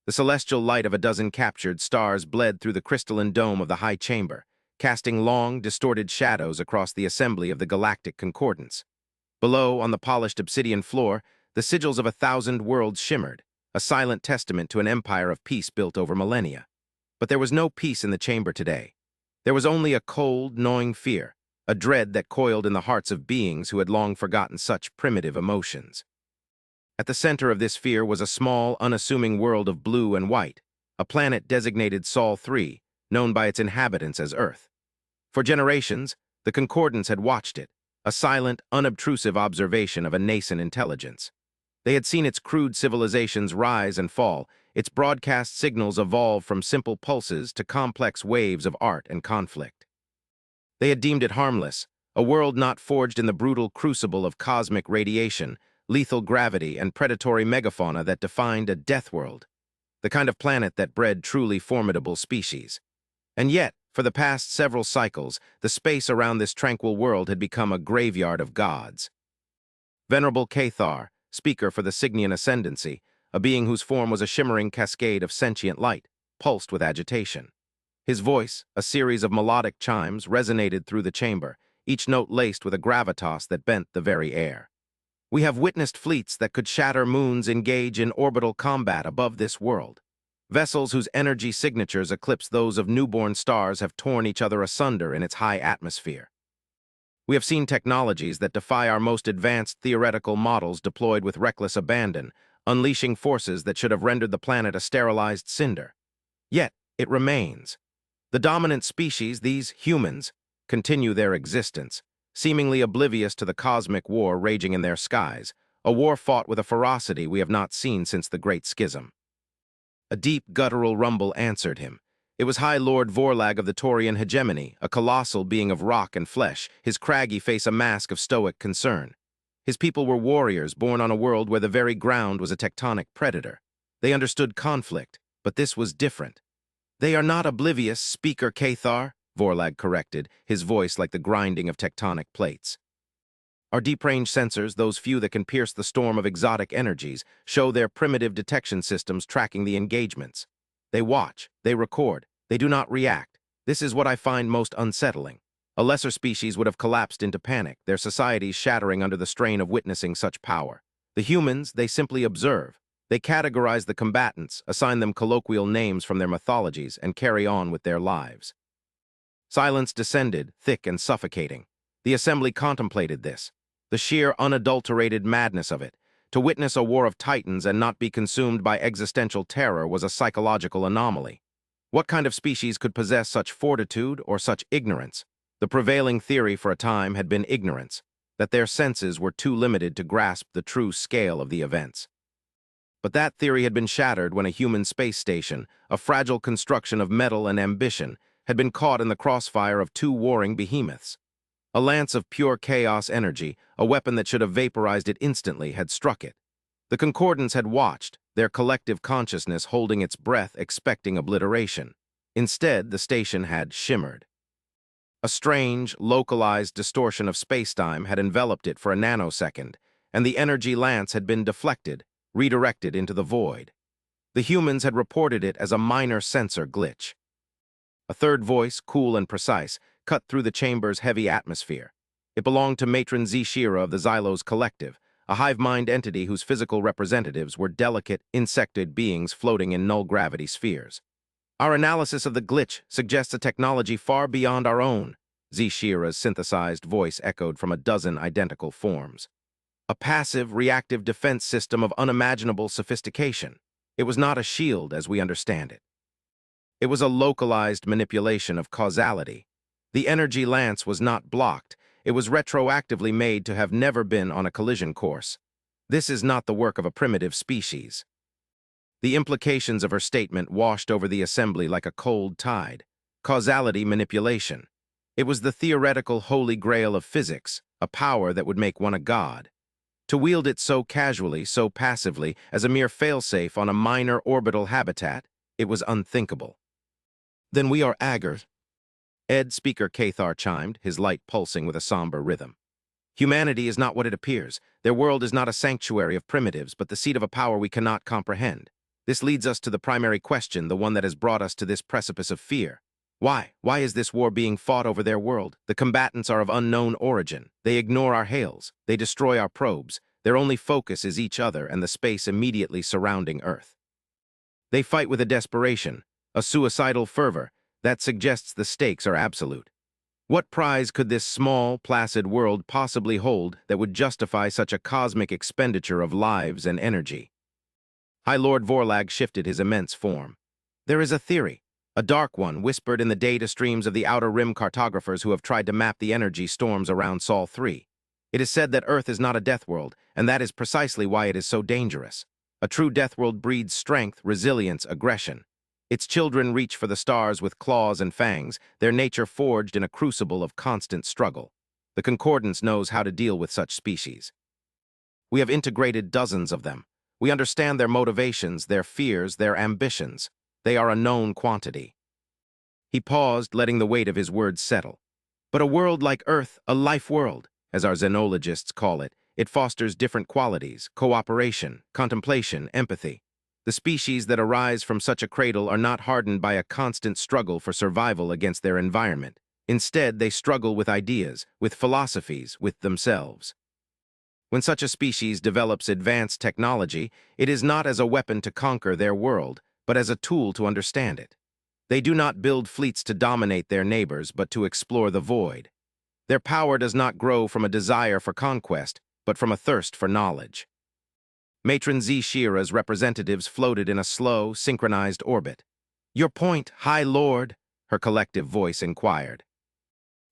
The celestial light of a dozen captured stars bled through the crystalline dome of the high chamber, casting long, distorted shadows across the assembly of the galactic concordance. Below, on the polished obsidian floor, the sigils of 1,000 worlds shimmered, a silent testament to an empire of peace built over millennia. But there was no peace in the chamber today. There was only a cold, gnawing fear, a dread that coiled in the hearts of beings who had long forgotten such primitive emotions. At the center of this fear was a small, unassuming world of blue and white, a planet designated Sol 3, known by its inhabitants as Earth. For generations, the Concordants had watched it, a silent, unobtrusive observation of a nascent intelligence. They had seen its crude civilizations rise and fall, its broadcast signals evolve from simple pulses to complex waves of art and conflict. They had deemed it harmless, a world not forged in the brutal crucible of cosmic radiation, lethal gravity, and predatory megafauna that defined a deathworld, the kind of planet that bred truly formidable species. And yet, for the past several cycles, the space around this tranquil world had become a graveyard of gods. Venerable Cathar, speaker for the Cygnian Ascendancy, a being whose form was a shimmering cascade of sentient light, pulsed with agitation. His voice, a series of melodic chimes, resonated through the chamber, each note laced with a gravitas that bent the very air. We have witnessed fleets that could shatter moons engage in orbital combat above this world. Vessels whose energy signatures eclipse those of newborn stars have torn each other asunder in its high atmosphere. We have seen technologies that defy our most advanced theoretical models deployed with reckless abandon, unleashing forces that should have rendered the planet a sterilized cinder. Yet, it remains. The dominant species, these humans, continue their existence, seemingly oblivious to the cosmic war raging in their skies, a war fought with a ferocity we have not seen since the Great Schism. A deep, guttural rumble answered him. It was High Lord Vorlag of the Taurian hegemony, a colossal being of rock and flesh, his craggy face a mask of stoic concern. His people were warriors born on a world where the very ground was a tectonic predator. They understood conflict, but this was different. "They are not oblivious, Speaker Cathar," Vorlag corrected, his voice like the grinding of tectonic plates. "Our deep-range sensors, those few that can pierce the storm of exotic energies, show their primitive detection systems tracking the engagements. They watch, they record, they do not react. This is what I find most unsettling. A lesser species would have collapsed into panic, their societies shattering under the strain of witnessing such power. The humans, they simply observe. They categorize the combatants, assign them colloquial names from their mythologies, and carry on with their lives." Silence descended, thick and suffocating. The assembly contemplated this, the sheer unadulterated madness of it. To witness a war of titans and not be consumed by existential terror was a psychological anomaly. What kind of species could possess such fortitude or such ignorance? The prevailing theory for a time had been ignorance, that their senses were too limited to grasp the true scale of the events. But that theory had been shattered when a human space station, a fragile construction of metal and ambition, had been caught in the crossfire of two warring behemoths. A lance of pure chaos energy, a weapon that should have vaporized it instantly, had struck it. The Concordants had watched, their collective consciousness holding its breath, expecting obliteration. Instead, the station had shimmered. A strange, localized distortion of spacetime had enveloped it for a nanosecond, and the energy lance had been deflected, redirected into the void. The humans had reported it as a minor sensor glitch. A third voice, cool and precise, cut through the chamber's heavy atmosphere. It belonged to Matron Zishira of the Xylos Collective, a hive-mind entity whose physical representatives were delicate, insectoid beings floating in null-gravity spheres. "Our analysis of the glitch suggests a technology far beyond our own," Zishira's synthesized voice echoed from a dozen identical forms. "A passive, reactive defense system of unimaginable sophistication. It was not a shield as we understand it. It was a localized manipulation of causality. The energy lance was not blocked. It was retroactively made to have never been on a collision course. This is not the work of a primitive species." The implications of her statement washed over the assembly like a cold tide. Causality manipulation. It was the theoretical holy grail of physics, a power that would make one a god. To wield it so casually, so passively, as a mere failsafe on a minor orbital habitat, it was unthinkable. "Then we are Agars," Ed Speaker Cathar chimed, his light pulsing with a somber rhythm. "Humanity is not what it appears. Their world is not a sanctuary of primitives, but the seat of a power we cannot comprehend. This leads us to the primary question, the one that has brought us to this precipice of fear. Why? Why is this war being fought over their world? The combatants are of unknown origin. They ignore our hails. They destroy our probes. Their only focus is each other and the space immediately surrounding Earth. They fight with a desperation, a suicidal fervor, that suggests the stakes are absolute. What prize could this small, placid world possibly hold that would justify such a cosmic expenditure of lives and energy? High Lord Vorlag shifted his immense form. There is a theory, a dark one whispered in the data streams of the Outer Rim cartographers who have tried to map the energy storms around Sol 3. It is said that Earth is not a death world, and that is precisely why it is so dangerous. A true death world breeds strength, resilience, aggression. Its children reach for the stars with claws and fangs, their nature forged in a crucible of constant struggle. The Concordance knows how to deal with such species. We have integrated dozens of them. We understand their motivations, their fears, their ambitions. They are a known quantity. He paused, letting the weight of his words settle. But a world like Earth, a life world, as our xenologists call it, it fosters different qualities: cooperation, contemplation, empathy. The species that arise from such a cradle are not hardened by a constant struggle for survival against their environment. Instead, they struggle with ideas, with philosophies, with themselves. When such a species develops advanced technology, it is not as a weapon to conquer their world, but as a tool to understand it. They do not build fleets to dominate their neighbors, but to explore the void. Their power does not grow from a desire for conquest, but from a thirst for knowledge. Matron Z-Shira's representatives floated in a slow, synchronized orbit. "Your point, High Lord?" her collective voice inquired.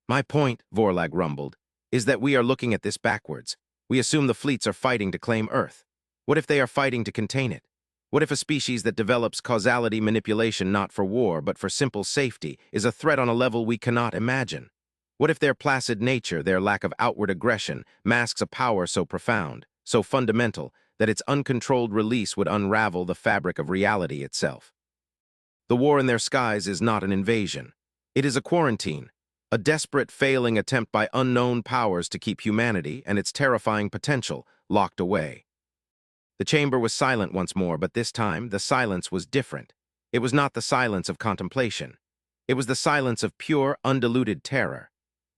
"My point," Vorlag rumbled, "is that we are looking at this backwards. We assume the fleets are fighting to claim Earth. What if they are fighting to contain it? What if a species that develops causality manipulation not for war but for simple safety is a threat on a level we cannot imagine? What if their placid nature, their lack of outward aggression, masks a power so profound, so fundamental, that its uncontrolled release would unravel the fabric of reality itself? The war in their skies is not an invasion. It is a quarantine, a desperate failing attempt by unknown powers to keep humanity and its terrifying potential locked away. The chamber was silent once more, but this time the silence was different. It was not the silence of contemplation. It was the silence of pure, undiluted terror.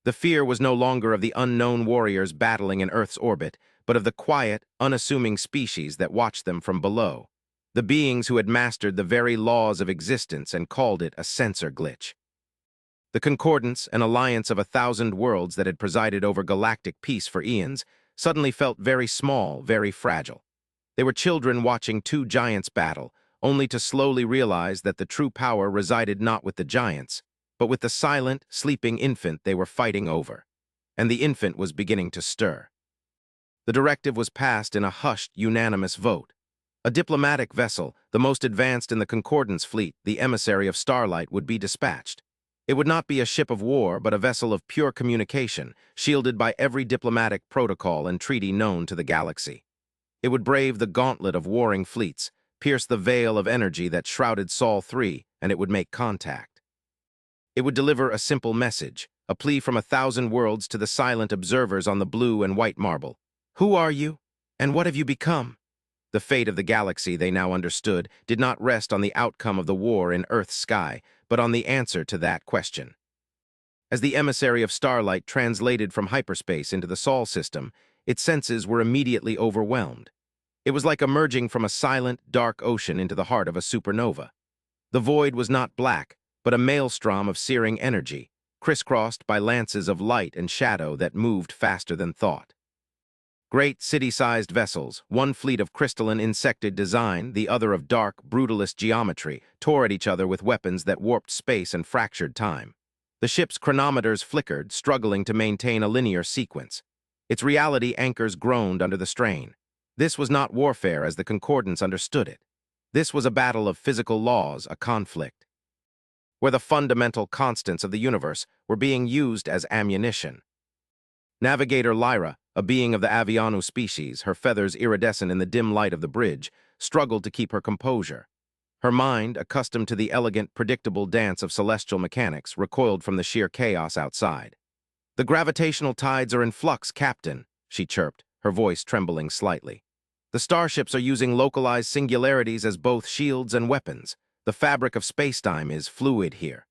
The fear was no longer of the unknown warriors battling in Earth's orbit, but of the quiet, unassuming species that watched them from below. The beings who had mastered the very laws of existence and called it a sensor glitch. The Concordance, an alliance of 1,000 worlds that had presided over galactic peace for eons, suddenly felt very small, very fragile. They were children watching two giants battle, only to slowly realize that the true power resided not with the giants, but with the silent, sleeping infant they were fighting over. And the infant was beginning to stir. The directive was passed in a hushed, unanimous vote. A diplomatic vessel, the most advanced in the Concordance fleet, the emissary of Starlight, would be dispatched. It would not be a ship of war, but a vessel of pure communication, shielded by every diplomatic protocol and treaty known to the galaxy. It would brave the gauntlet of warring fleets, pierce the veil of energy that shrouded Sol 3, and it would make contact. It would deliver a simple message, a plea from 1,000 worlds to the silent observers on the blue and white marble. Who are you, and what have you become? The fate of the galaxy, they now understood, did not rest on the outcome of the war in Earth's sky, but on the answer to that question. As the emissary of Starlight translated from hyperspace into the Sol system, its senses were immediately overwhelmed. It was like emerging from a silent, dark ocean into the heart of a supernova. The void was not black, but a maelstrom of searing energy, crisscrossed by lances of light and shadow that moved faster than thought. Great city-sized vessels, one fleet of crystalline insected design, the other of dark, brutalist geometry, tore at each other with weapons that warped space and fractured time. The ship's chronometers flickered, struggling to maintain a linear sequence. Its reality anchors groaned under the strain. This was not warfare as the Concordance understood it. This was a battle of physical laws, a conflict, where the fundamental constants of the universe were being used as ammunition. Navigator Lyra, a being of the Avianu species, her feathers iridescent in the dim light of the bridge, struggled to keep her composure. Her mind, accustomed to the elegant, predictable dance of celestial mechanics, recoiled from the sheer chaos outside. "The gravitational tides are in flux, Captain," she chirped, her voice trembling slightly. The starships are using localized singularities as both shields and weapons. The fabric of spacetime is fluid here.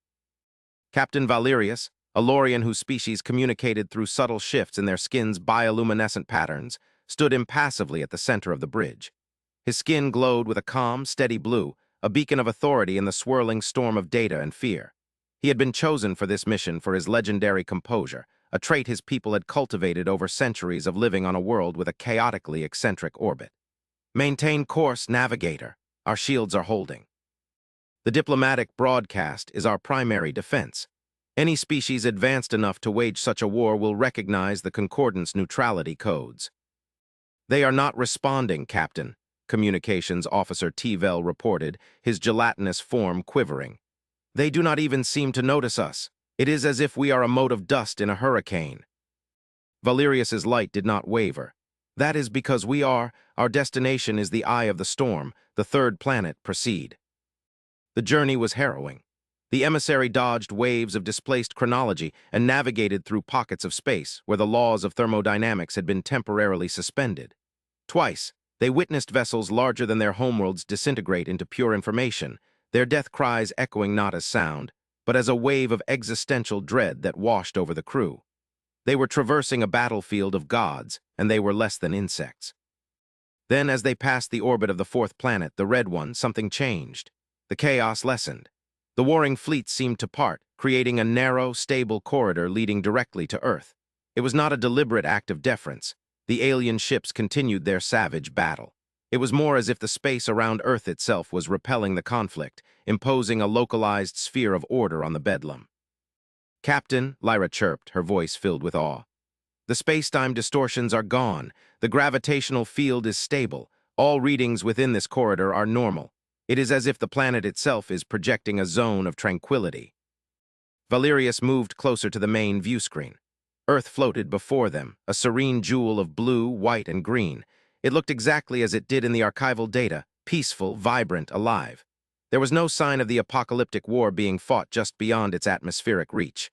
Captain Valerius, a Lorian whose species communicated through subtle shifts in their skin's bioluminescent patterns, stood impassively at the center of the bridge. His skin glowed with a calm, steady blue, a beacon of authority in the swirling storm of data and fear. He had been chosen for this mission for his legendary composure, a trait his people had cultivated over centuries of living on a world with a chaotically eccentric orbit. Maintain course, navigator. Our shields are holding. The diplomatic broadcast is our primary defense. Any species advanced enough to wage such a war will recognize the Concordance neutrality codes. They are not responding, Captain, Communications Officer T-Vel reported, his gelatinous form quivering. They do not even seem to notice us. It is as if we are a mote of dust in a hurricane. Valerius's light did not waver. That is because our destination is the eye of the storm, the third planet. Proceed. The journey was harrowing. The emissary dodged waves of displaced chronology and navigated through pockets of space where the laws of thermodynamics had been temporarily suspended. Twice, they witnessed vessels larger than their homeworlds disintegrate into pure information, their death cries echoing not as sound, but as a wave of existential dread that washed over the crew. They were traversing a battlefield of gods, and they were less than insects. Then, as they passed the orbit of the fourth planet, the red one, something changed. The chaos lessened. The warring fleets seemed to part, creating a narrow, stable corridor leading directly to Earth. It was not a deliberate act of deference. The alien ships continued their savage battle. It was more as if the space around Earth itself was repelling the conflict, imposing a localized sphere of order on the bedlam. Captain, Lyra chirped, her voice filled with awe. The spacetime distortions are gone. The gravitational field is stable. All readings within this corridor are normal. It is as if the planet itself is projecting a zone of tranquility. Valerius moved closer to the main view screen. Earth floated before them, a serene jewel of blue, white, and green. It looked exactly as it did in the archival data, peaceful, vibrant, alive. There was no sign of the apocalyptic war being fought just beyond its atmospheric reach.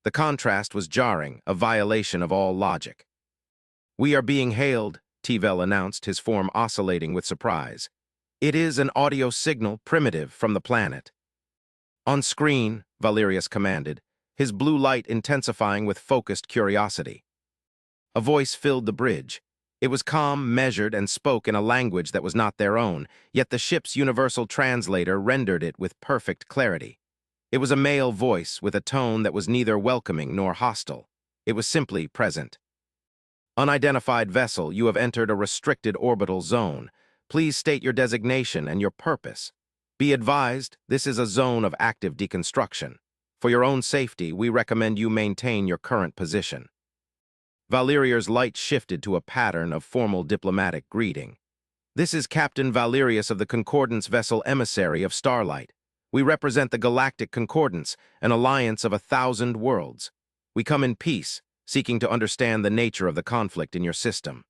The contrast was jarring, a violation of all logic. "We are being hailed," T-Vel announced, his form oscillating with surprise. "It is an audio signal, primitive, from the planet." "On screen," Valerius commanded, his blue light intensifying with focused curiosity. A voice filled the bridge. It was calm, measured, and spoke in a language that was not their own, yet the ship's universal translator rendered it with perfect clarity. It was a male voice with a tone that was neither welcoming nor hostile. It was simply present. "Unidentified vessel, you have entered a restricted orbital zone. Please state your designation and your purpose. Be advised, this is a zone of active deconstruction. For your own safety, we recommend you maintain your current position." Valerius's light shifted to a pattern of formal diplomatic greeting. "This is Captain Valerius of the Concordance vessel emissary of Starlight. We represent the Galactic Concordance, an alliance of 1,000 worlds. We come in peace, seeking to understand the nature of the conflict in your system."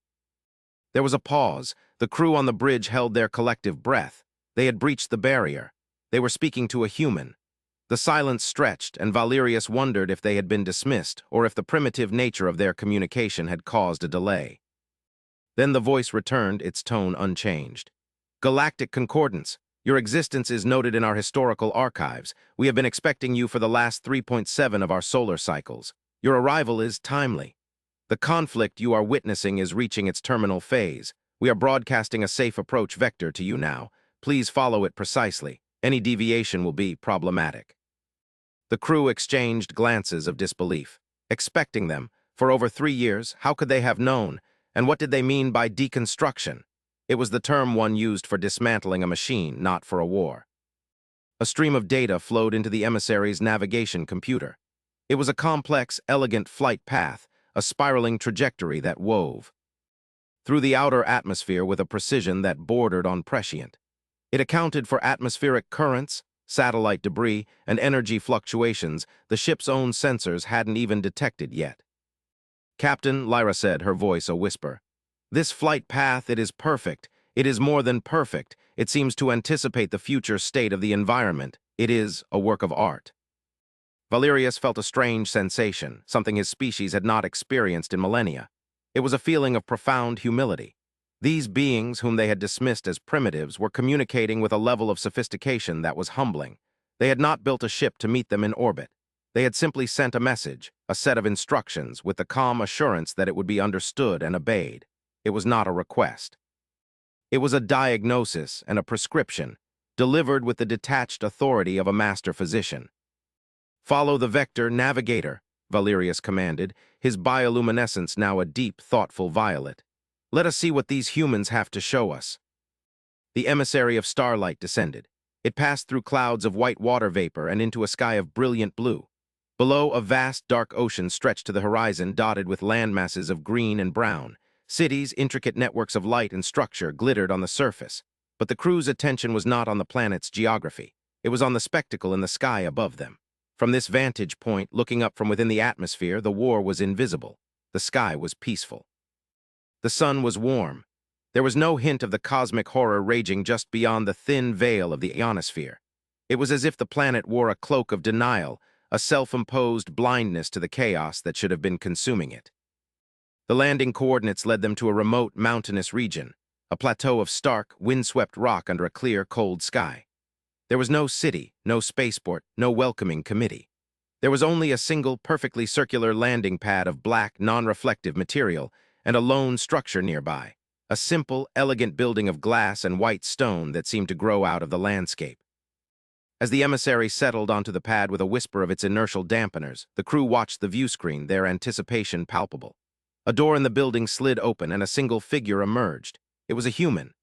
There was a pause. The crew on the bridge held their collective breath. They had breached the barrier. They were speaking to a human. The silence stretched, and Valerius wondered if they had been dismissed or if the primitive nature of their communication had caused a delay. Then the voice returned, its tone unchanged. "Galactic Concordance, your existence is noted in our historical archives. We have been expecting you for the last 3.7 of our solar cycles. Your arrival is timely. The conflict you are witnessing is reaching its terminal phase. We are broadcasting a safe approach vector to you now. Please follow it precisely. Any deviation will be problematic." The crew exchanged glances of disbelief. Expecting them, for over 3 years, how could they have known? And what did they mean by deconstruction? It was the term one used for dismantling a machine, not for a war. A stream of data flowed into the emissary's navigation computer. It was a complex, elegant flight path, a spiraling trajectory that wove through the outer atmosphere with a precision that bordered on prescient. It accounted for atmospheric currents, satellite debris, and energy fluctuations the ship's own sensors hadn't even detected yet. "Captain," Lyra said, her voice a whisper, "this flight path, it is perfect. It is more than perfect. It seems to anticipate the future state of the environment. It is a work of art." Valerius felt a strange sensation, something his species had not experienced in millennia. It was a feeling of profound humility. These beings, whom they had dismissed as primitives, were communicating with a level of sophistication that was humbling. They had not built a ship to meet them in orbit. They had simply sent a message, a set of instructions, with the calm assurance that it would be understood and obeyed. It was not a request. It was a diagnosis and a prescription, delivered with the detached authority of a master physician. "Follow the vector, navigator," Valerius commanded, his bioluminescence now a deep, thoughtful violet. "Let us see what these humans have to show us." The emissary of starlight descended. It passed through clouds of white water vapor and into a sky of brilliant blue. Below, a vast, dark ocean stretched to the horizon, dotted with landmasses of green and brown. Cities, intricate networks of light and structure, glittered on the surface. But the crew's attention was not on the planet's geography. It was on the spectacle in the sky above them. From this vantage point, looking up from within the atmosphere, the war was invisible. The sky was peaceful. The sun was warm. There was no hint of the cosmic horror raging just beyond the thin veil of the ionosphere. It was as if the planet wore a cloak of denial, a self-imposed blindness to the chaos that should have been consuming it. The landing coordinates led them to a remote mountainous region, a plateau of stark, windswept rock under a clear, cold sky. There was no city, no spaceport, no welcoming committee. There was only a single, perfectly circular landing pad of black, non-reflective material and a lone structure nearby, a simple, elegant building of glass and white stone that seemed to grow out of the landscape. As the emissary settled onto the pad with a whisper of its inertial dampeners, the crew watched the view screen, their anticipation palpable. A door in the building slid open and a single figure emerged. It was a human.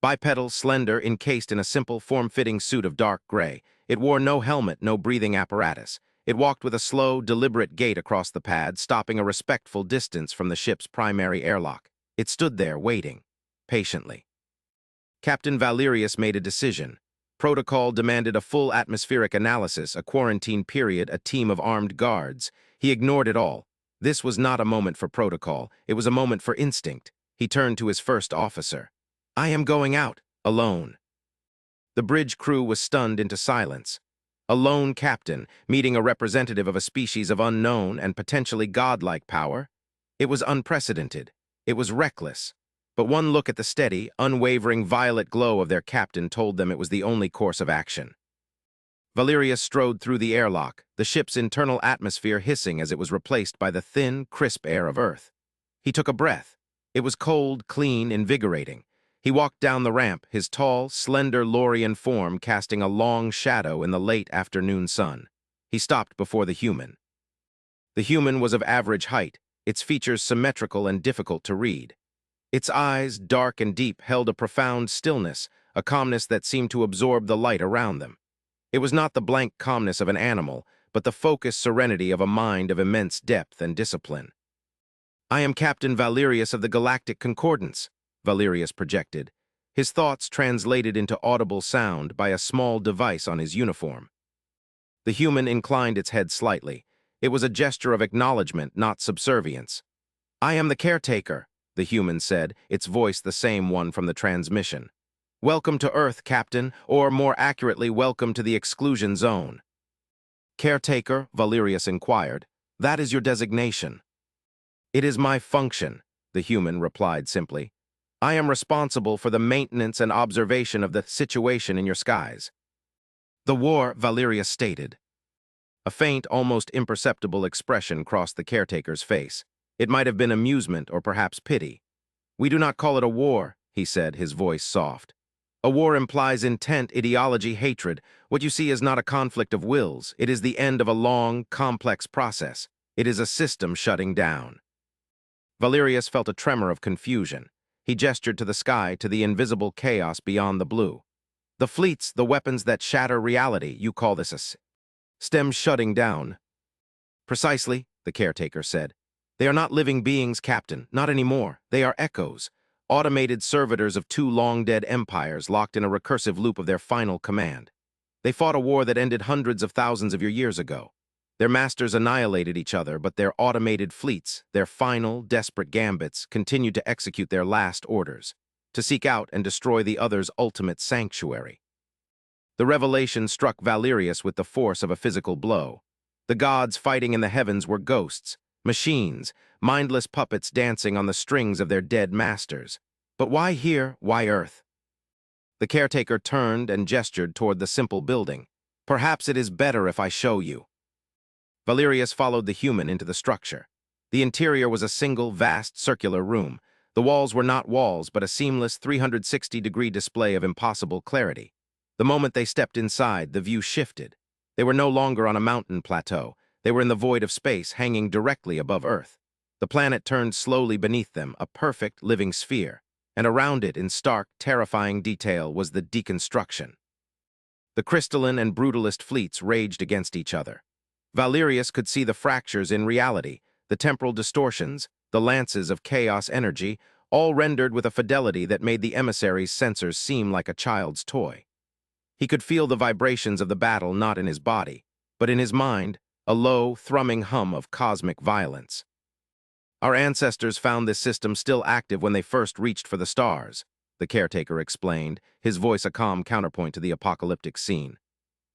Bipedal, slender, encased in a simple, form-fitting suit of dark gray. It wore no helmet, no breathing apparatus. It walked with a slow, deliberate gait across the pad, stopping a respectful distance from the ship's primary airlock. It stood there, waiting, patiently. Captain Valerius made a decision. Protocol demanded a full atmospheric analysis, a quarantine period, a team of armed guards. He ignored it all. This was not a moment for protocol. It was a moment for instinct. He turned to his first officer. "I am going out, alone." The bridge crew was stunned into silence. A lone captain, meeting a representative of a species of unknown and potentially godlike power? It was unprecedented. It was reckless. But one look at the steady, unwavering violet glow of their captain told them it was the only course of action. Valerius strode through the airlock, the ship's internal atmosphere hissing as it was replaced by the thin, crisp air of Earth. He took a breath. It was cold, clean, invigorating. He walked down the ramp, his tall, slender Lorian form casting a long shadow in the late afternoon sun. He stopped before the human. The human was of average height, its features symmetrical and difficult to read. Its eyes, dark and deep, held a profound stillness, a calmness that seemed to absorb the light around them. It was not the blank calmness of an animal, but the focused serenity of a mind of immense depth and discipline. "I am Captain Valerius of the Galactic Concordance," Valerius projected, his thoughts translated into audible sound by a small device on his uniform. The human inclined its head slightly. It was a gesture of acknowledgement, not subservience. "I am the caretaker," the human said, its voice the same one from the transmission. "Welcome to Earth, Captain, or more accurately, welcome to the exclusion zone." "Caretaker," Valerius inquired, "that is your designation." "It is my function," the human replied simply. "I am responsible for the maintenance and observation of the situation in your skies." "The war," Valerius stated. A faint, almost imperceptible expression crossed the caretaker's face. It might have been amusement or perhaps pity. "We do not call it a war," he said, his voice soft. "A war implies intent, ideology, hatred. What you see is not a conflict of wills. It is the end of a long, complex process. It is a system shutting down." Valerius felt a tremor of confusion. He gestured to the sky, to the invisible chaos beyond the blue. "The fleets, the weapons that shatter reality, you call this a stem shutting down." "Precisely," the caretaker said. "They are not living beings, Captain, not anymore. They are echoes, automated servitors of two long-dead empires locked in a recursive loop of their final command. They fought a war that ended hundreds of thousands of years ago. Their masters annihilated each other, but their automated fleets, their final, desperate gambits, continued to execute their last orders, to seek out and destroy the other's ultimate sanctuary." The revelation struck Valerius with the force of a physical blow. The gods fighting in the heavens were ghosts, machines, mindless puppets dancing on the strings of their dead masters. But why here? Why Earth? The caretaker turned and gestured toward the simple building. Perhaps it is better if I show you. Valerius followed the human into the structure. The interior was a single, vast, circular room. The walls were not walls, but a seamless 360-degree display of impossible clarity. The moment they stepped inside, the view shifted. They were no longer on a mountain plateau. They were in the void of space, hanging directly above Earth. The planet turned slowly beneath them, a perfect, living sphere. And around it, in stark, terrifying detail, was the deconstruction. The crystalline and brutalist fleets raged against each other. Valerius could see the fractures in reality, the temporal distortions, the lances of chaos energy, all rendered with a fidelity that made the emissary's sensors seem like a child's toy. He could feel the vibrations of the battle not in his body, but in his mind, a low, thrumming hum of cosmic violence. Our ancestors found this system still active when they first reached for the stars, the caretaker explained, his voice a calm counterpoint to the apocalyptic scene.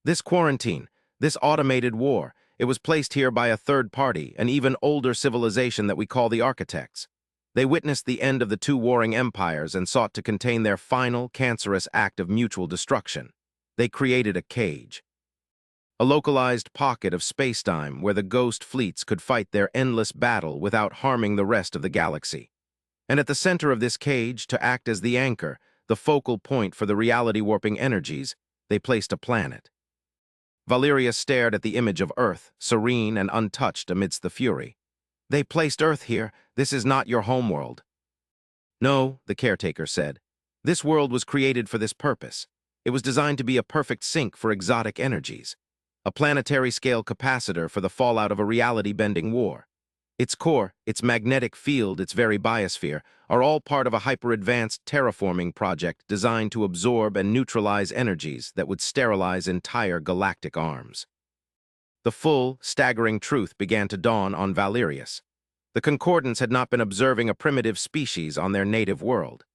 This quarantine, this automated war, it was placed here by a third party, an even older civilization that we call the architects. They witnessed the end of the two warring empires and sought to contain their final, cancerous act of mutual destruction. They created a cage. A localized pocket of spacetime where the ghost fleets could fight their endless battle without harming the rest of the galaxy. And at the center of this cage, to act as the anchor, the focal point for the reality-warping energies, they placed a planet. Valerius stared at the image of Earth, serene and untouched amidst the fury. They placed Earth here. This is not your homeworld. No, the caretaker said. This world was created for this purpose. It was designed to be a perfect sink for exotic energies. A planetary-scale capacitor for the fallout of a reality-bending war. Its core, its magnetic field, its very biosphere, are all part of a hyper-advanced terraforming project designed to absorb and neutralize energies that would sterilize entire galactic arms. The full, staggering truth began to dawn on Valerius. The Concordants had not been observing a primitive species on their native world.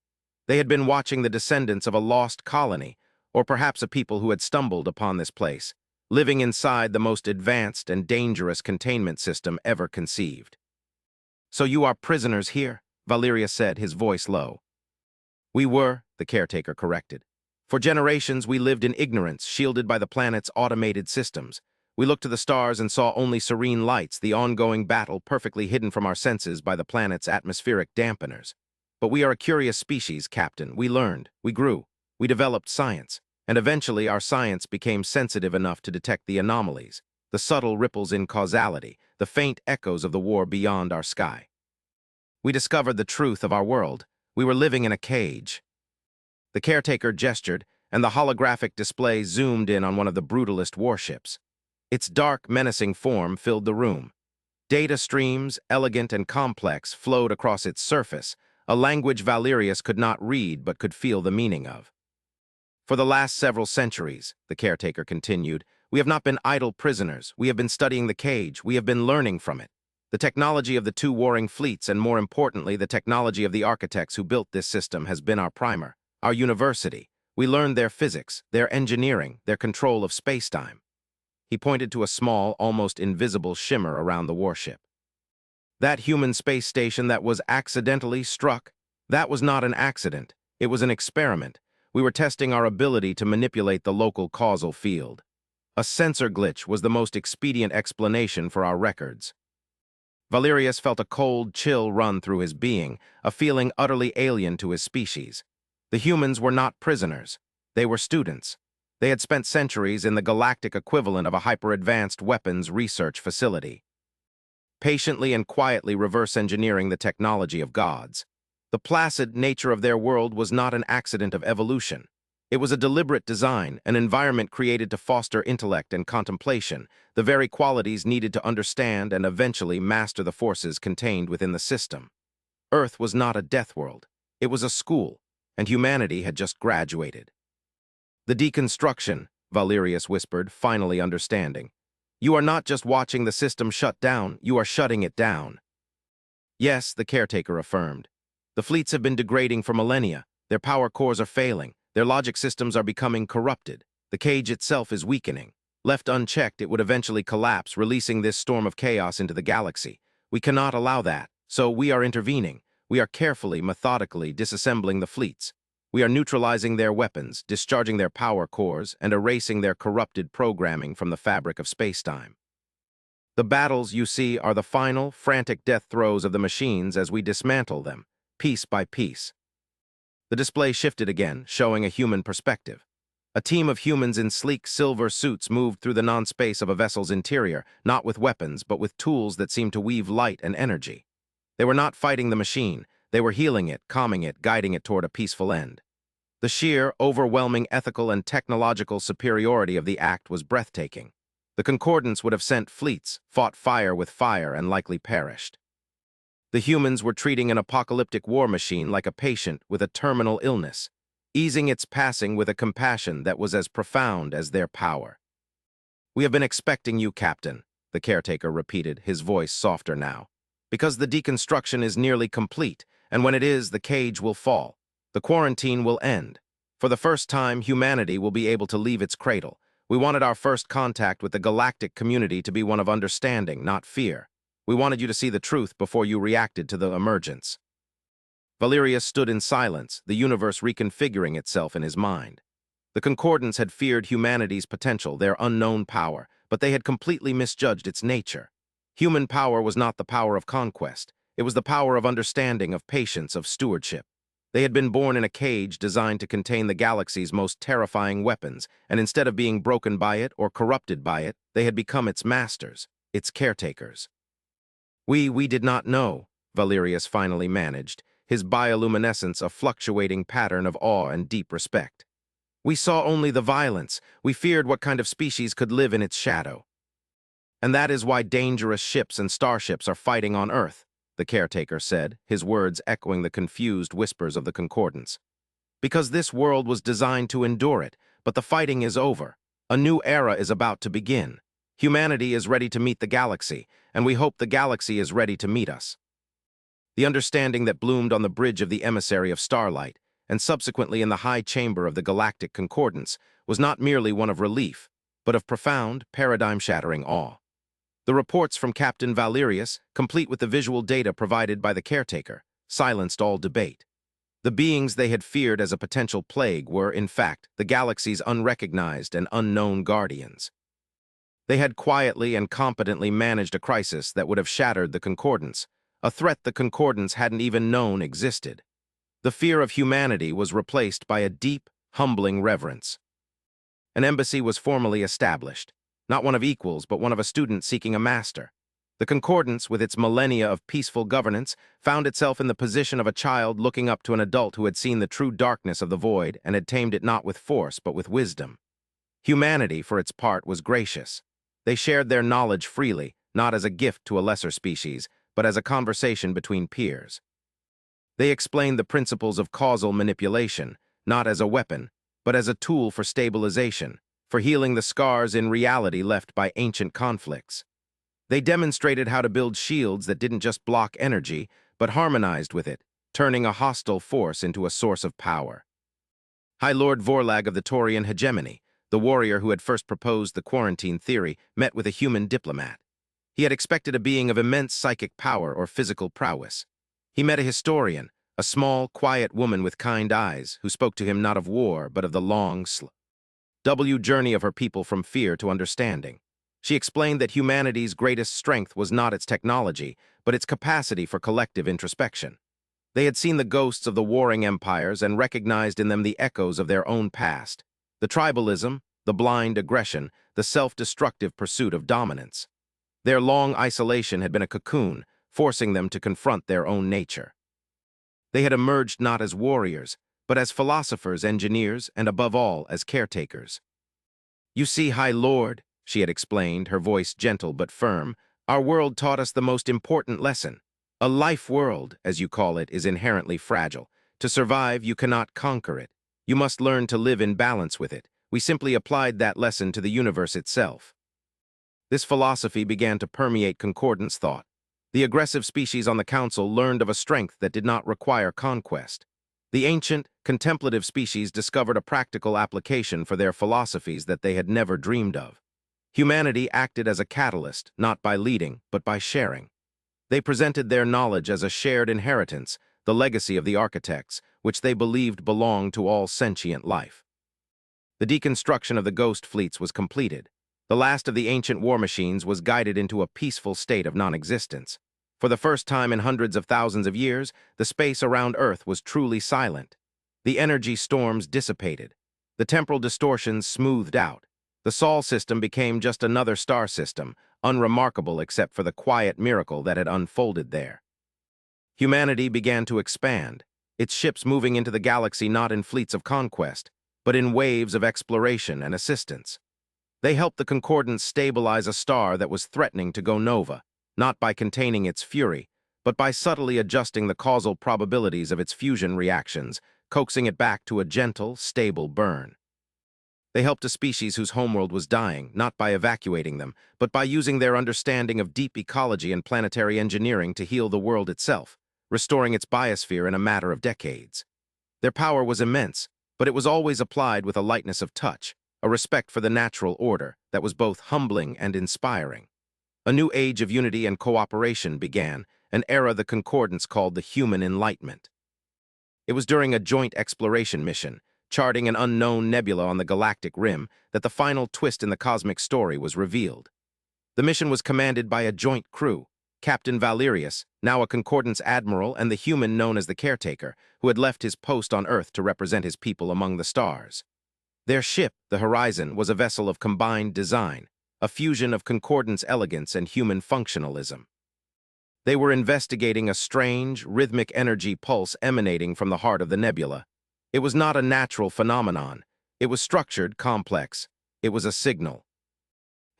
They had been watching the descendants of a lost colony, or perhaps a people who had stumbled upon this place, living inside the most advanced and dangerous containment system ever conceived. So you are prisoners here, Valerius said, his voice low. We were, the caretaker corrected. For generations we lived in ignorance, shielded by the planet's automated systems. We looked to the stars and saw only serene lights, the ongoing battle perfectly hidden from our senses by the planet's atmospheric dampeners. But we are a curious species, Captain. We learned, we grew, we developed science. And eventually our science became sensitive enough to detect the anomalies, the subtle ripples in causality, the faint echoes of the war beyond our sky. We discovered the truth of our world. We were living in a cage. The caretaker gestured, and the holographic display zoomed in on one of the brutalist warships. Its dark, menacing form filled the room. Data streams, elegant and complex, flowed across its surface, a language Valerius could not read but could feel the meaning of. For the last several centuries, the caretaker continued, we have not been idle prisoners. We have been studying the cage. We have been learning from it. The technology of the two warring fleets, and more importantly, the technology of the architects who built this system, has been our primer, our university. We learned their physics, their engineering, their control of spacetime. He pointed to a small, almost invisible shimmer around the warship. That human space station that was accidentally struck, that was not an accident. It was an experiment. We were testing our ability to manipulate the local causal field. A sensor glitch was the most expedient explanation for our records. Valerius felt a cold chill run through his being, a feeling utterly alien to his species. The humans were not prisoners. They were students. They had spent centuries in the galactic equivalent of a hyper-advanced weapons research facility, patiently and quietly reverse-engineering the technology of gods. The placid nature of their world was not an accident of evolution. It was a deliberate design, an environment created to foster intellect and contemplation, the very qualities needed to understand and eventually master the forces contained within the system. Earth was not a death world. It was a school, and humanity had just graduated. The deconstruction, Valerius whispered, finally understanding. You are not just watching the system shut down, you are shutting it down. Yes, the caretaker affirmed. The fleets have been degrading for millennia. Their power cores are failing. Their logic systems are becoming corrupted. The cage itself is weakening. Left unchecked, it would eventually collapse, releasing this storm of chaos into the galaxy. We cannot allow that, so we are intervening. We are carefully, methodically disassembling the fleets. We are neutralizing their weapons, discharging their power cores, and erasing their corrupted programming from the fabric of spacetime. The battles, you see, are the final, frantic death throes of the machines as we dismantle them, piece by piece. The display shifted again, showing a human perspective. A team of humans in sleek silver suits moved through the non-space of a vessel's interior, not with weapons, but with tools that seemed to weave light and energy. They were not fighting the machine. They were healing it, calming it, guiding it toward a peaceful end. The sheer, overwhelming ethical and technological superiority of the act was breathtaking. The Concordance would have sent fleets, fought fire with fire, and likely perished. The humans were treating an apocalyptic war machine like a patient with a terminal illness, easing its passing with a compassion that was as profound as their power. "We have been expecting you, Captain," the caretaker repeated, his voice softer now. "Because the deconstruction is nearly complete, and when it is, the cage will fall. The quarantine will end. For the first time, humanity will be able to leave its cradle. We wanted our first contact with the galactic community to be one of understanding, not fear. We wanted you to see the truth before you reacted to the emergence." Valerius stood in silence, the universe reconfiguring itself in his mind. The Concordance had feared humanity's potential, their unknown power, but they had completely misjudged its nature. Human power was not the power of conquest. It was the power of understanding, of patience, of stewardship. They had been born in a cage designed to contain the galaxy's most terrifying weapons, and instead of being broken by it or corrupted by it, they had become its masters, its caretakers. We did not know," Valerius finally managed, his bioluminescence a fluctuating pattern of awe and deep respect. "We saw only the violence. We feared what kind of species could live in its shadow. And that is why dangerous ships and starships are fighting on Earth," the caretaker said, his words echoing the confused whispers of the Concordance. "Because this world was designed to endure it, but the fighting is over. A new era is about to begin. Humanity is ready to meet the galaxy, and we hope the galaxy is ready to meet us." The understanding that bloomed on the bridge of the emissary of starlight, and subsequently in the high chamber of the Galactic Concordance, was not merely one of relief, but of profound, paradigm-shattering awe. The reports from Captain Valerius, complete with the visual data provided by the caretaker, silenced all debate. The beings they had feared as a potential plague were, in fact, the galaxy's unrecognized and unknown guardians. They had quietly and competently managed a crisis that would have shattered the Concordance, a threat the Concordance hadn't even known existed. The fear of humanity was replaced by a deep, humbling reverence. An embassy was formally established, not one of equals, but one of a student seeking a master. The Concordance, with its millennia of peaceful governance, found itself in the position of a child looking up to an adult who had seen the true darkness of the void and had tamed it not with force, but with wisdom. Humanity, for its part, was gracious. They shared their knowledge freely, not as a gift to a lesser species, but as a conversation between peers. They explained the principles of causal manipulation, not as a weapon, but as a tool for stabilization, for healing the scars in reality left by ancient conflicts. They demonstrated how to build shields that didn't just block energy, but harmonized with it, turning a hostile force into a source of power. High Lord Vorlag of the Taurian hegemony, the warrior who had first proposed the quarantine theory, met with a human diplomat. He had expected a being of immense psychic power or physical prowess. He met a historian, a small, quiet woman with kind eyes, who spoke to him not of war, but of the long, slow journey of her people from fear to understanding. She explained that humanity's greatest strength was not its technology, but its capacity for collective introspection. They had seen the ghosts of the warring empires and recognized in them the echoes of their own past, the tribalism, the blind aggression, the self-destructive pursuit of dominance. Their long isolation had been a cocoon, forcing them to confront their own nature. They had emerged not as warriors, but as philosophers, engineers, and above all, as caretakers. "You see, High Lord," she had explained, her voice gentle but firm, "our world taught us the most important lesson. A life world, as you call it, is inherently fragile. To survive, you cannot conquer it. You must learn to live in balance with it. We simply applied that lesson to the universe itself." This philosophy began to permeate Concordance thought. The aggressive species on the Council learned of a strength that did not require conquest. The ancient, contemplative species discovered a practical application for their philosophies that they had never dreamed of. Humanity acted as a catalyst, not by leading, but by sharing. They presented their knowledge as a shared inheritance, the legacy of the architects, which they believed belonged to all sentient life. The deconstruction of the ghost fleets was completed. The last of the ancient war machines was guided into a peaceful state of non-existence. For the first time in hundreds of thousands of years, the space around Earth was truly silent. The energy storms dissipated. The temporal distortions smoothed out. The Sol system became just another star system, unremarkable except for the quiet miracle that had unfolded there. Humanity began to expand, its ships moving into the galaxy not in fleets of conquest, but in waves of exploration and assistance. They helped the Concordance stabilize a star that was threatening to go nova, not by containing its fury, but by subtly adjusting the causal probabilities of its fusion reactions, coaxing it back to a gentle, stable burn. They helped a species whose homeworld was dying, not by evacuating them, but by using their understanding of deep ecology and planetary engineering to heal the world itself, restoring its biosphere in a matter of decades. Their power was immense, but it was always applied with a lightness of touch, a respect for the natural order that was both humbling and inspiring. A new age of unity and cooperation began, an era the Concordance called the Human Enlightenment. It was during a joint exploration mission, charting an unknown nebula on the galactic rim, that the final twist in the cosmic story was revealed. The mission was commanded by a joint crew, Captain Valerius, now a Concordance admiral, and the human known as the Caretaker, who had left his post on Earth to represent his people among the stars. Their ship, the Horizon, was a vessel of combined design, a fusion of Concordance elegance and human functionalism. They were investigating a strange, rhythmic energy pulse emanating from the heart of the nebula. It was not a natural phenomenon. It was structured, complex. It was a signal.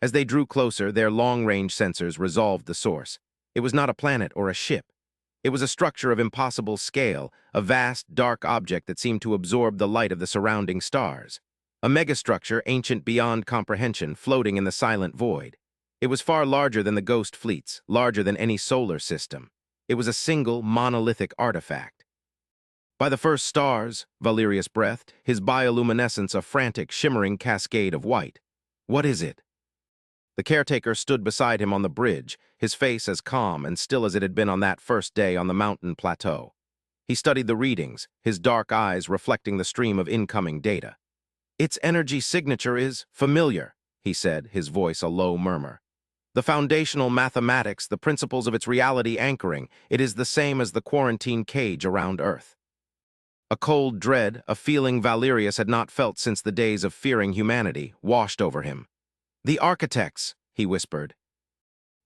As they drew closer, their long-range sensors resolved the source. It was not a planet or a ship. It was a structure of impossible scale, a vast, dark object that seemed to absorb the light of the surrounding stars. A megastructure ancient beyond comprehension, floating in the silent void. It was far larger than the ghost fleets, larger than any solar system. It was a single, monolithic artifact. By the first stars, Valerius breathed, his bioluminescence a frantic, shimmering cascade of white. What is it? The Caretaker stood beside him on the bridge, his face as calm and still as it had been on that first day on the mountain plateau. He studied the readings, his dark eyes reflecting the stream of incoming data. Its energy signature is familiar, he said, his voice a low murmur. The foundational mathematics, the principles of its reality anchoring, it is the same as the quarantine cage around Earth. A cold dread, a feeling Valerius had not felt since the days of fearing humanity, washed over him. The architects, he whispered.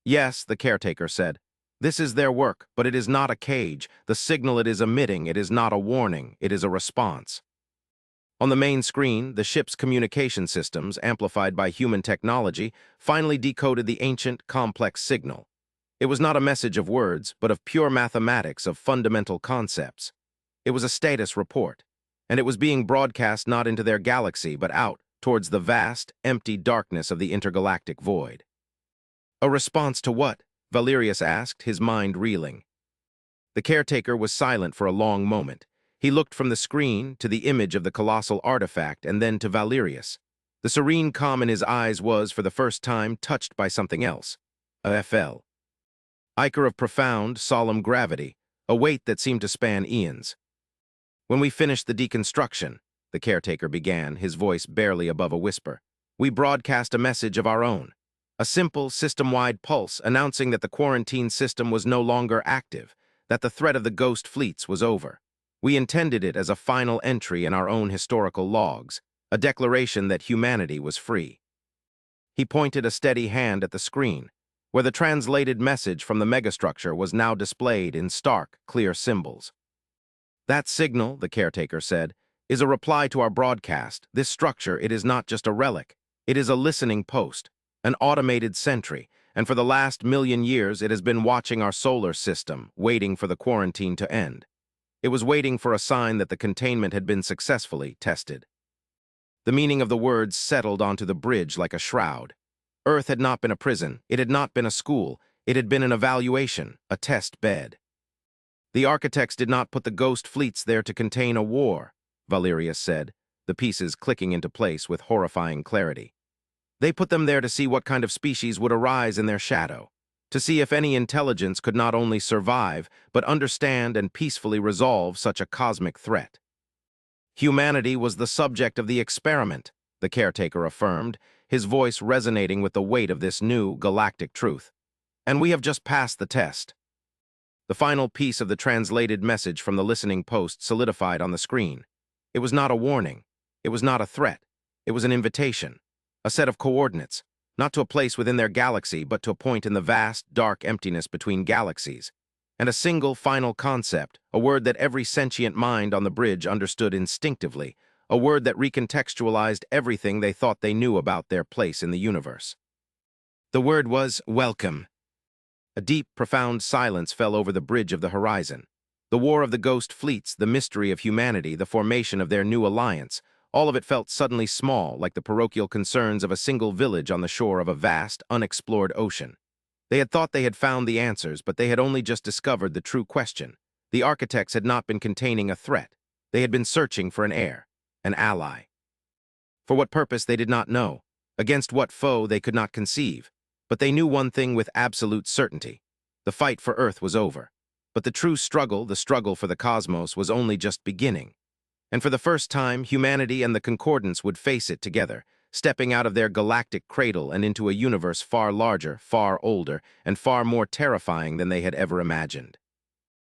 Yes, the Caretaker said. This is their work, but it is not a cage. The signal it is emitting, it is not a warning, it is a response. On the main screen, the ship's communication systems, amplified by human technology, finally decoded the ancient, complex signal. It was not a message of words, but of pure mathematics, of fundamental concepts. It was a status report, and it was being broadcast not into their galaxy, but out, towards the vast, empty darkness of the intergalactic void. A response to what? Valerius asked, his mind reeling. The Caretaker was silent for a long moment. He looked from the screen to the image of the colossal artifact and then to Valerius. The serene calm in his eyes was, for the first time, touched by something else. A FL. Ichor of profound, solemn gravity, a weight that seemed to span eons. When we finished the deconstruction, the Caretaker began, his voice barely above a whisper, we broadcast a message of our own. A simple, system-wide pulse announcing that the quarantine system was no longer active, that the threat of the ghost fleets was over. We intended it as a final entry in our own historical logs, a declaration that humanity was free. He pointed a steady hand at the screen, where the translated message from the megastructure was now displayed in stark, clear symbols. That signal, the Caretaker said, is a reply to our broadcast. This structure, it is not just a relic. It is a listening post, an automated sentry, and for the last 1,000,000 years it has been watching our solar system, waiting for the quarantine to end. It was waiting for a sign that the containment had been successfully tested. The meaning of the words settled onto the bridge like a shroud. Earth had not been a prison, it had not been a school, it had been an evaluation, a test bed. The architects did not put the ghost fleets there to contain a war, Valerius said, the pieces clicking into place with horrifying clarity. They put them there to see what kind of species would arise in their shadow, to see if any intelligence could not only survive, but understand and peacefully resolve such a cosmic threat. Humanity was the subject of the experiment, the caretaker affirmed, his voice resonating with the weight of this new galactic truth. And we have just passed the test. The final piece of the translated message from the listening post solidified on the screen. It was not a warning. It was not a threat. It was an invitation, a set of coordinates, not to a place within their galaxy, but to a point in the vast, dark emptiness between galaxies. And a single final concept, a word that every sentient mind on the bridge understood instinctively, a word that recontextualized everything they thought they knew about their place in the universe. The word was welcome. A deep, profound silence fell over the bridge of the horizon. The war of the ghost fleets, the mystery of humanity, the formation of their new alliance, all of it felt suddenly small, like the parochial concerns of a single village on the shore of a vast, unexplored ocean. They had thought they had found the answers, but they had only just discovered the true question. The architects had not been containing a threat. They had been searching for an heir, an ally. For what purpose they did not know, against what foe they could not conceive. But they knew one thing with absolute certainty. The fight for Earth was over. But the true struggle, the struggle for the cosmos, was only just beginning. And for the first time, humanity and the Concordance would face it together, stepping out of their galactic cradle and into a universe far larger, far older, and far more terrifying than they had ever imagined.